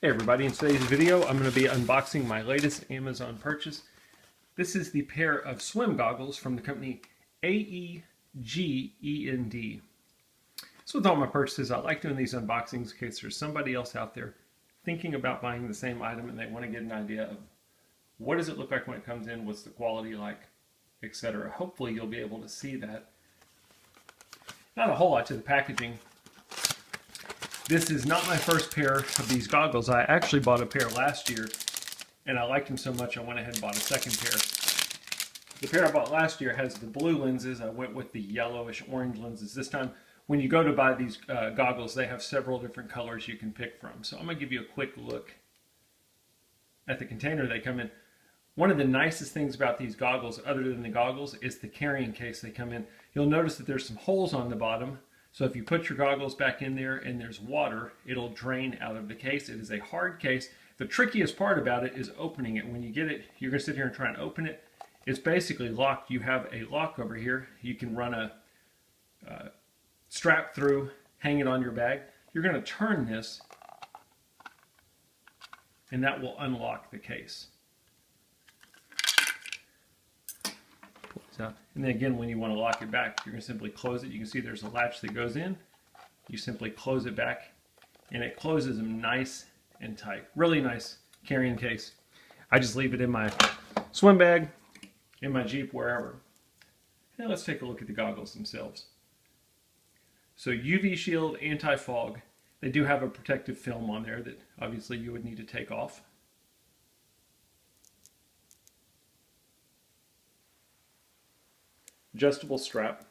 Hey everybody, in today's video I'm going to be unboxing my latest Amazon purchase. This is the pair of swim goggles from the company Aegend. So with all my purchases, I like doing these unboxings in case there's somebody else out there thinking about buying the same item and they want to get an idea of what does it look like when it comes in, what's the quality like, etc. Hopefully you'll be able to see that. Not a whole lot to the packaging. This is not my first pair of these goggles. I actually bought a pair last year and I liked them so much I went ahead and bought a second pair. The pair I bought last year has the blue lenses. I went with the yellowish orange lenses. This time when you go to buy these goggles, they have several different colors you can pick from. So I'm going to give you a quick look at the container they come in. One of the nicest things about these goggles, other than the goggles, is the carrying case they come in. You'll notice that there's some holes on the bottom. So if you put your goggles back in there and there's water, it'll drain out of the case. It is a hard case. The trickiest part about it is opening it. When you get it, you're going to sit here and try and open it. It's basically locked. You have a lock over here. You can run a strap through, hang it on your bag. You're going to turn this and that will unlock the case. And then again, when you want to lock it back, you're going to simply close it. You can see there's a latch that goes in. You simply close it back, and it closes them nice and tight. Really nice carrying case. I just leave it in my swim bag, in my Jeep, wherever. Now let's take a look at the goggles themselves. So UV shield, anti-fog. They do have a protective film on there that obviously you would need to take off. Adjustable strap,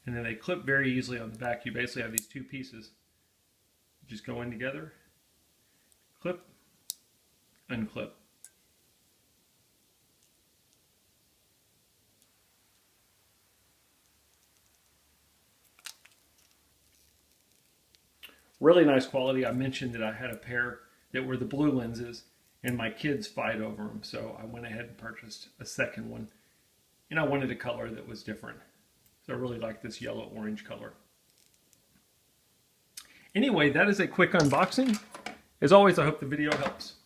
and then they clip very easily on the back. You basically have these two pieces just go in together, clip, unclip. Really nice quality. I mentioned that I had a pair that were the blue lenses and my kids fight over them, so I went ahead and purchased a second one. And I wanted a color that was different. So I really like this yellow-orange color. Anyway, that is a quick unboxing. As always, I hope the video helps.